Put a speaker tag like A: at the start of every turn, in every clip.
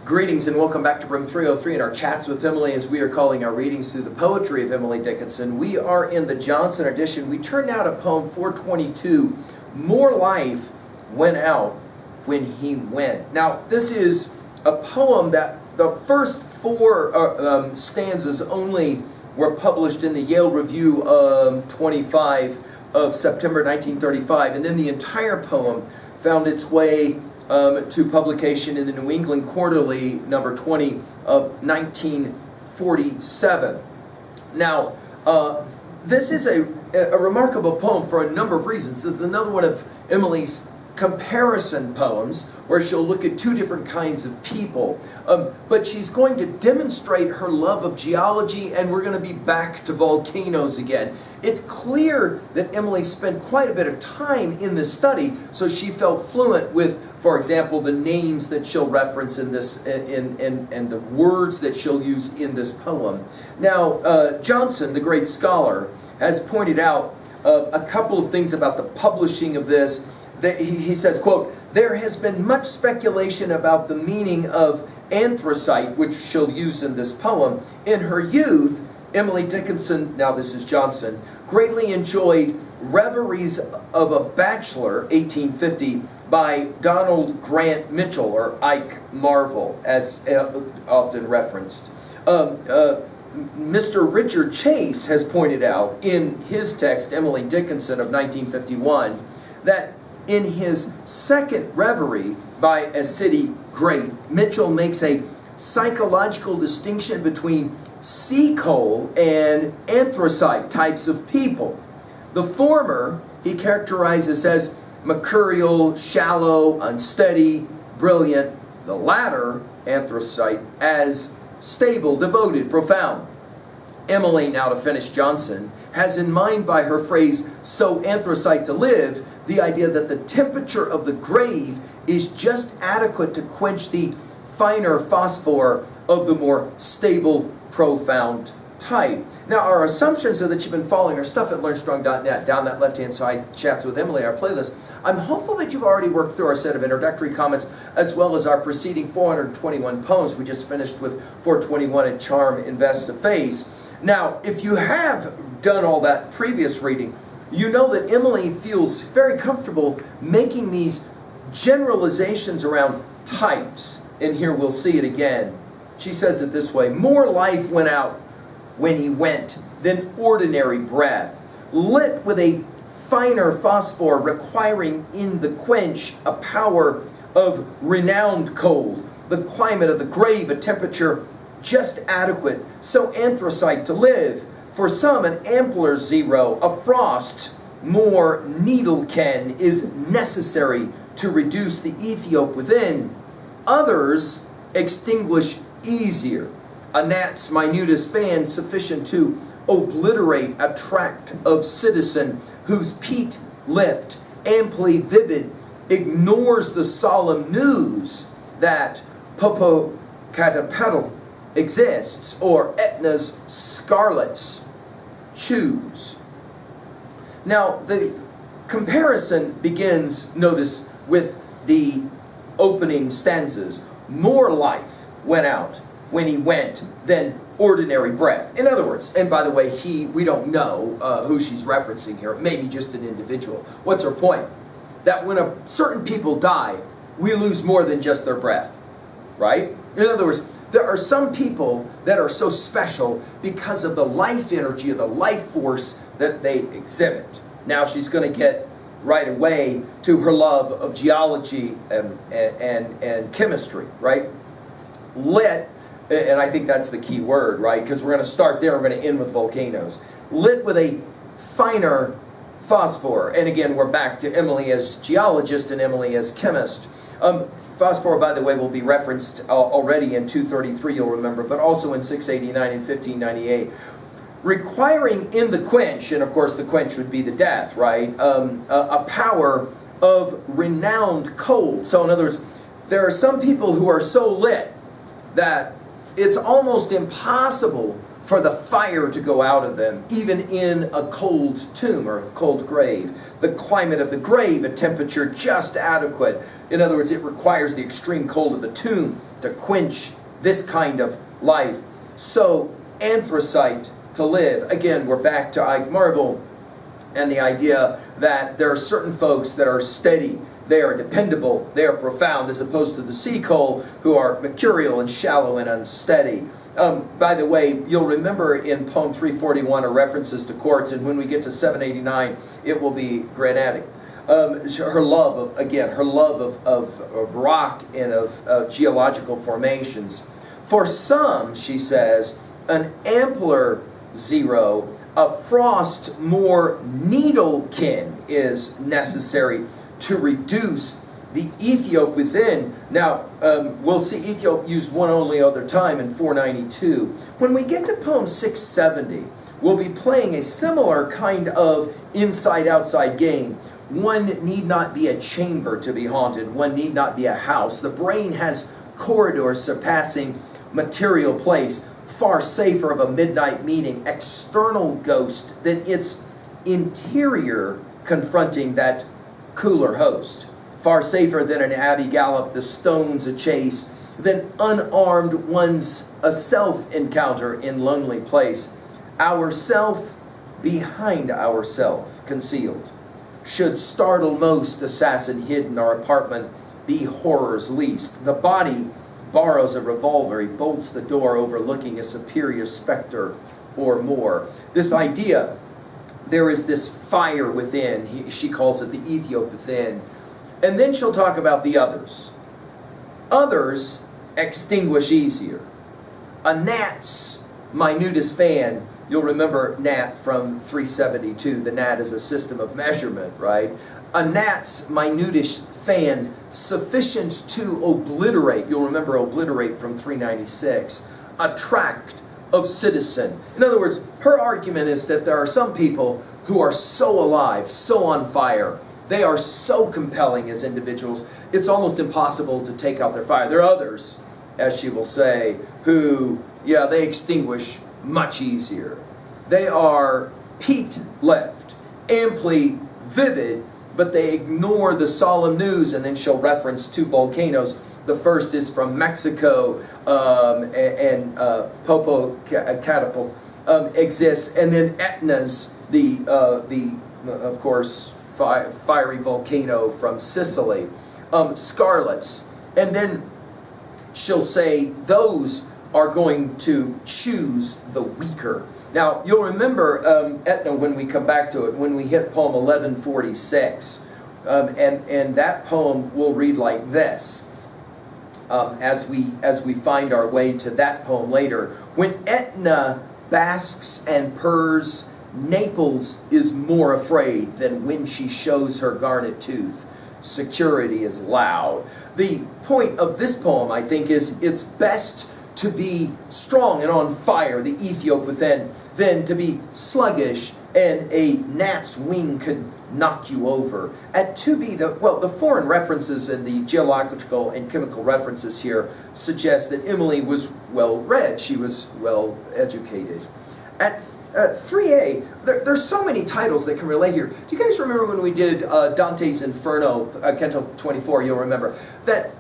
A: Greetings and welcome back to room 303 in our chats with Emily, as we are calling our readings through the poetry of Emily Dickinson. We are in the Johnson edition. We turn now to poem 422, More Life Went Out When He Went. Now, this is a poem that the first four stanzas only were published in the Yale Review 25 of September 1935, and then the entire poem found its way to publication in the New England Quarterly, number 20 of 1947. Now, this is a remarkable poem for a number of reasons. It's another one of Emily's comparison poems, where she'll look at two different kinds of people. But she's going to demonstrate her love of geology, and we're going to be back to volcanoes again. It's clear that Emily spent quite a bit of time in this study, so she felt fluent with, for example, the names that she'll reference in this, and the words that she'll use in this poem. Now, Johnson, the great scholar, has pointed out a couple of things about the publishing of this. He says, quote, "There has been much speculation about the meaning of anthracite," which she'll use in this poem. "In her youth, Emily Dickinson," now this is Johnson, "greatly enjoyed Reveries of a Bachelor," 1850, by Donald Grant Mitchell, or Ike Marvell, as often referenced. Mr. Richard Chase has pointed out in his text, Emily Dickinson of 1951, that in his second reverie by A City Great, Mitchell makes a psychological distinction between sea coal and anthracite types of people. The former he characterizes as mercurial, shallow, unsteady, brilliant. The latter, anthracite, as stable, devoted, profound. Emily, now to finish Johnson, has in mind by her phrase, "so anthracite to live," the idea that the temperature of the grave is just adequate to quench the finer phosphor of the more stable, profound type. Now, our assumptions are that you've been following our stuff at LearnStrong.net, down that left-hand side, Chats with Emily, our playlist. I'm hopeful that you've already worked through our set of introductory comments, as well as our preceding 421 poems. We just finished with 421, "And Charm Invests a Face." Now, if you have done all that previous reading, you know that Emily feels very comfortable making these generalizations around types. And here we'll see it again. She says it this way: "More life went out when he went than ordinary breath, lit with a finer phosphor, requiring in the quench a power of renowned cold, the climate of the grave a temperature just adequate, so anthracite to live. For some an ampler zero, a frost more needle-ken is necessary to reduce the Ethiop within. Others extinguish easier, a gnat's minutest fan sufficient to obliterate a tract of citizen whose peat lift, amply vivid, ignores the solemn news that Popocatépetl exists, or Etna's scarlets choose." Now, the comparison begins, notice, with the opening stanzas. More life went out when he went than ordinary breath. In other words, and by the way, we don't know who she's referencing here. Maybe just an individual. What's her point? That when certain people die, we lose more than just their breath, right? In other words, there are some people that are so special because of the life energy, of the life force that they exhibit. Now she's going to get right away to her love of geology and chemistry, right? Lit, and I think that's the key word, right? Because we're going to start there, we're going to end with volcanoes. Lit with a finer phosphor. And again, we're back to Emily as geologist and Emily as chemist. Phosphor, by the way, will be referenced already in 233, you'll remember, but also in 689 and 1598. Requiring in the quench, and of course the quench would be the death, right? A power of renowned cold. So in other words, there are some people who are so lit that it's almost impossible for the fire to go out of them, even in a cold tomb or a cold grave. The climate of the grave, a temperature just adequate. In other words, it requires the extreme cold of the tomb to quench this kind of life. So, anthracite to live. Again, we're back to Ike Marvel and the idea that there are certain folks that are steady, they are dependable, they are profound, as opposed to the sea coal, who are mercurial and shallow and unsteady. By the way, you'll remember in poem 341 are references to quartz, and when we get to 789, it will be granitic. Her love of, again, her love of rock and of geological formations. For some, she says, an ampler zero, a frost more needlekin is necessary to reduce the Ethiop within. Now, we'll see Ethiop used one only other time in 492. When we get to poem 670, we'll be playing a similar kind of inside-outside game. One need not be a chamber to be haunted. One need not be a house. The brain has corridors surpassing material place, far safer of a midnight meeting, external ghost than its interior confronting that cooler host. Far safer than an abbey gallop, the stones a chase, than unarmed one's a self-encounter in lonely place. Ourself behind ourself concealed. Should startle most assassin hidden, our apartment be horror's least. The body borrows a revolver, he bolts the door overlooking a superior specter or more. This idea, there is this fire within, she calls it the Ethiop within. And then she'll talk about the others. Others extinguish easier. A gnat's minutest fan, you'll remember gnat from 372. The gnat is a system of measurement, right? A gnat's minutest fan, sufficient to obliterate, you'll remember obliterate from 396, a tract of citizen. In other words, her argument is that there are some people who are so alive, so on fire, they are so compelling as individuals, it's almost impossible to take out their fire. There are others, as she will say, who, yeah, they extinguish much easier. They are peat left, amply vivid, but they ignore the solemn news, and then she'll reference two volcanoes. The first is from Mexico, and Popocatépetl exists, and then Etna's of course, fiery volcano from Sicily, scarlets, and then she'll say those are going to choose the weaker. Now, you'll remember Etna when we come back to it, when we hit poem 1146, and that poem will read like this, as we find our way to that poem later. When Etna basks and purrs, Naples is more afraid than when she shows her garnet tooth. Security is loud. The point of this poem, I think, is it's best to be strong and on fire, the Ethiop within, than to be sluggish and a gnat's wing could knock you over. And to be the foreign references and the geological and chemical references here suggest that Emily was well read, she was well educated. At 3a, there's so many titles that can relate here. Do you guys remember when we did Dante's Inferno, Canto 24, you'll remember, that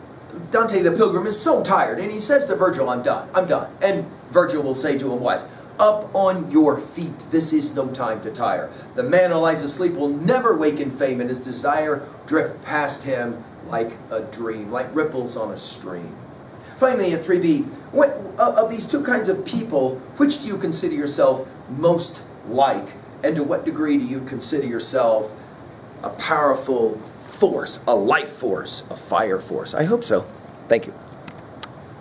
A: Dante the Pilgrim is so tired, and he says to Virgil, I'm done. And Virgil will say to him what? Up on your feet, this is no time to tire. The man who lies asleep will never wake in fame, and his desire drift past him like a dream, like ripples on a stream. Finally, at 3b, of these two kinds of people, which do you consider yourself most like? And to what degree do you consider yourself a powerful force, a life force, a fire force? I hope so. Thank you.